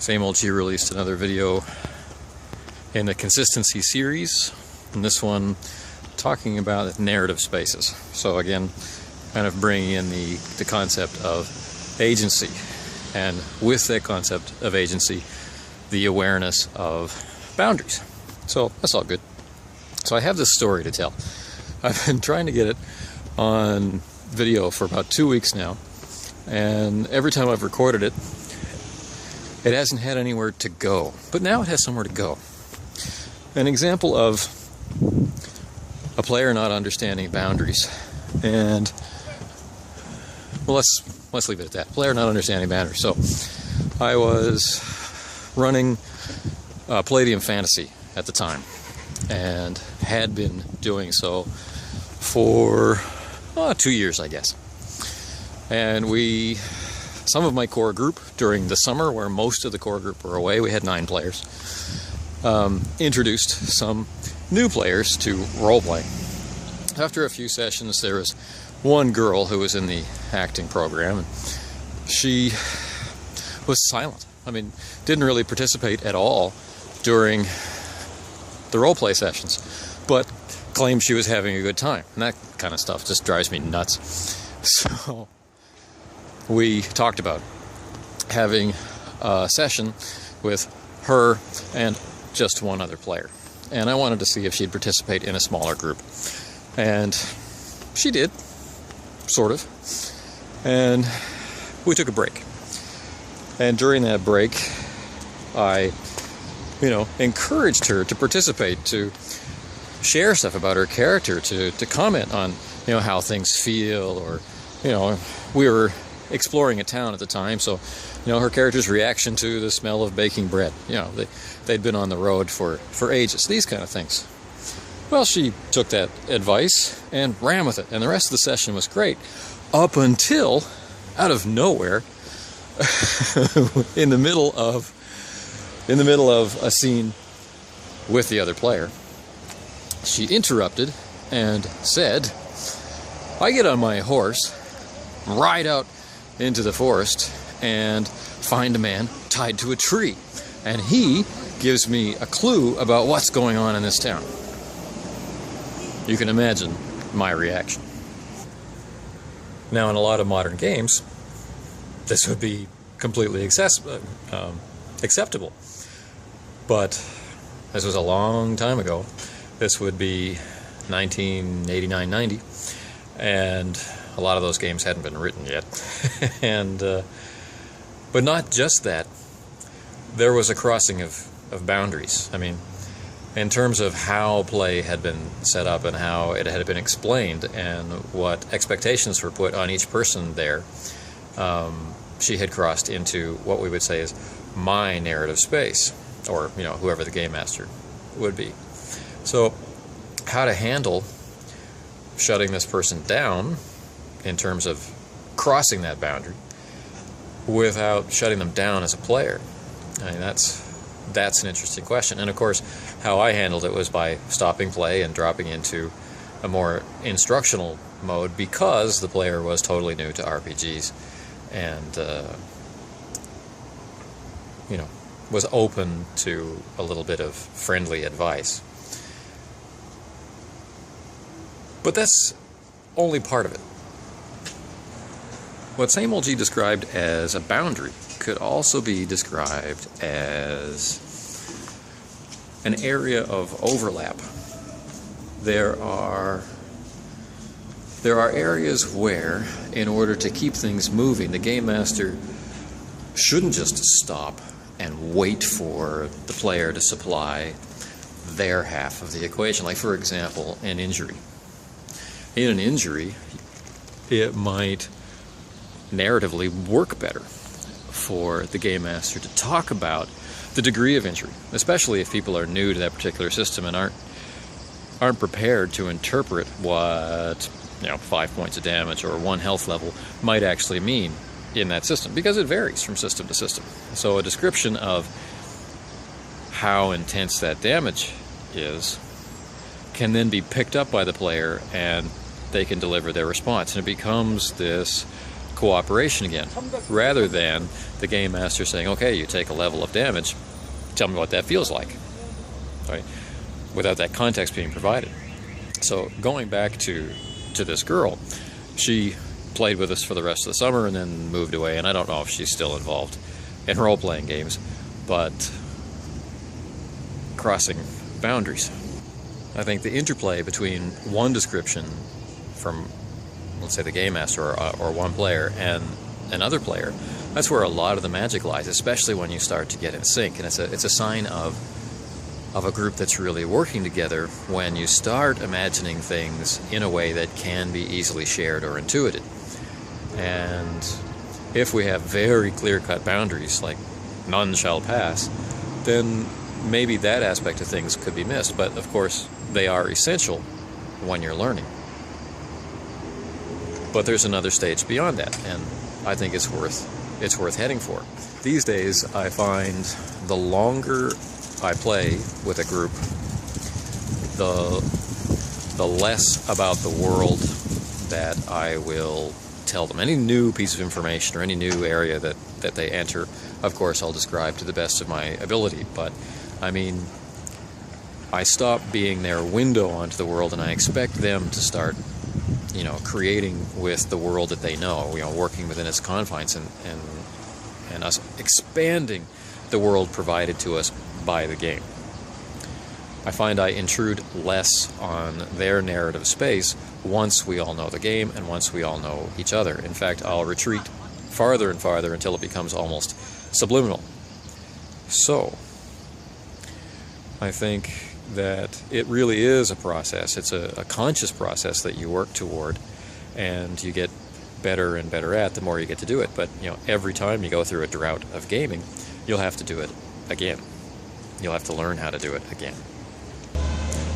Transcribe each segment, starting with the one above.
Same Old G released another video in the consistency series, and this one talking about narrative spaces. So again, kind of bringing in the concept of agency, and with that concept of agency, the awareness of boundaries. So that's all good. So I have this story to tell. I've been trying to get it on video for about 2 weeks now, and every time I've recorded it, it hasn't had anywhere to go. But now it has somewhere to go. An example of a player not understanding boundaries. And well, let's leave it at that. Player not understanding boundaries. So I was running Palladium Fantasy at the time, and had been doing so for 2 years, I guess. And some of my core group during the summer, where most of the core group were away, we had 9 players, introduced some new players to role-playing. After a few sessions, there was one girl who was in the acting program, and she was silent. I mean, didn't really participate at all during the role-play sessions, but claimed she was having a good time. And that kind of stuff just drives me nuts. So we talked about having a session with her and just one other player. And I wanted to see if she'd participate in a smaller group. And she did, sort of. And we took a break. And during that break, I, encouraged her to participate, to share stuff about her character, to comment on, how things feel, or, we were exploring a town at the time, so, her character's reaction to the smell of baking bread. They'd been on the road for ages, these kind of things. Well, she took that advice and ran with it, and the rest of the session was great, up until, out of nowhere, in the middle of a scene with the other player, she interrupted and said, "I get on my horse, ride out into the forest, and find a man tied to a tree, and he gives me a clue about what's going on in this town." You can imagine my reaction. Now, in a lot of modern games, this would be completely acceptable. But this was a long time ago. This would be 1989-90, and a lot of those games hadn't been written yet. But not just that. There was a crossing of boundaries. I mean, in terms of how play had been set up and how it had been explained and what expectations were put on each person there, she had crossed into what we would say is my narrative space, or whoever the game master would be. So how to handle shutting this person down in terms of crossing that boundary without shutting them down as a player, I mean, that's an interesting question. And of course, how I handled it was by stopping play and dropping into a more instructional mode, because the player was totally new to RPGs and was open to a little bit of friendly advice. But that's only part of it. What Same Old G described as a boundary could also be described as an area of overlap. There are areas where, in order to keep things moving, the game master shouldn't just stop and wait for the player to supply their half of the equation. Like, for example, an injury. In an injury, it might narratively work better for the game master to talk about the degree of injury, especially if people are new to that particular system and aren't prepared to interpret what 5 points of damage or 1 health level might actually mean in that system, because it varies from system to system. So a description of how intense that damage is can then be picked up by the player, and they can deliver their response, and it becomes this cooperation again, rather than the game master saying, okay, you take a level of damage, tell me what that feels like, right? Without that context being provided. So going back to this girl, she played with us for the rest of the summer and then moved away, and I don't know if she's still involved in role-playing games, but crossing boundaries. I think the interplay between one description from, let's say, the game master or one player and another player, that's where a lot of the magic lies, especially when you start to get in sync. And it's a sign of a group that's really working together when you start imagining things in a way that can be easily shared or intuited. And if we have very clear-cut boundaries, like none shall pass, then maybe that aspect of things could be missed. But of course, they are essential when you're learning. But there's another stage beyond that, and I think it's worth heading for. These days, I find the longer I play with a group, the less about the world that I will tell them. Any new piece of information or any new area that they enter, of course, I'll describe to the best of my ability. But, I mean, I stop being their window onto the world, and I expect them to start, you know, creating with the world that they know, you know, working within its confines, and us expanding the world provided to us by the game. I find I intrude less on their narrative space once we all know the game and once we all know each other. In fact, I'll retreat farther and farther until it becomes almost subliminal. So, I think that it really is a process. It's a conscious process that you work toward, and you get better and better at the more you get to do it. But, you know, every time you go through a drought of gaming, you'll have to do it again. You'll have to learn how to do it again.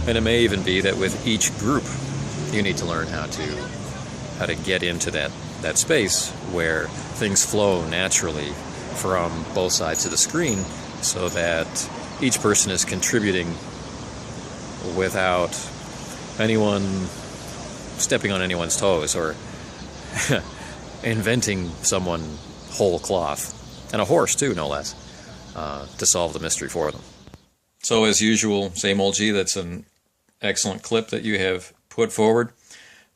And it may even be that with each group, you need to learn how to get into that space where things flow naturally from both sides of the screen, so that each person is contributing without anyone stepping on anyone's toes or inventing someone whole cloth. And a horse, too, no less, to solve the mystery for them. So, as usual, same old G, that's an excellent clip that you have put forward.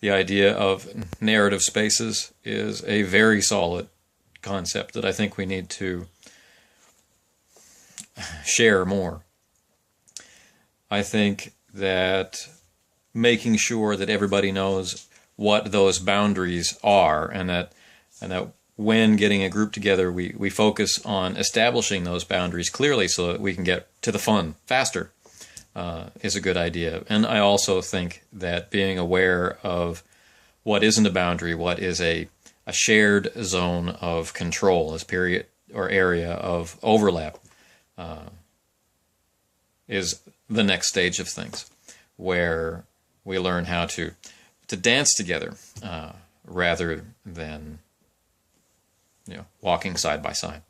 The idea of narrative spaces is a very solid concept that I think we need to share more. I think that making sure that everybody knows what those boundaries are, and that when getting a group together, we focus on establishing those boundaries clearly so that we can get to the fun faster, is a good idea. And I also think that being aware of what isn't a boundary, what is a shared zone of control, as period or area of overlap, is the next stage of things, where we learn how to dance together rather than, you know, walking side by side.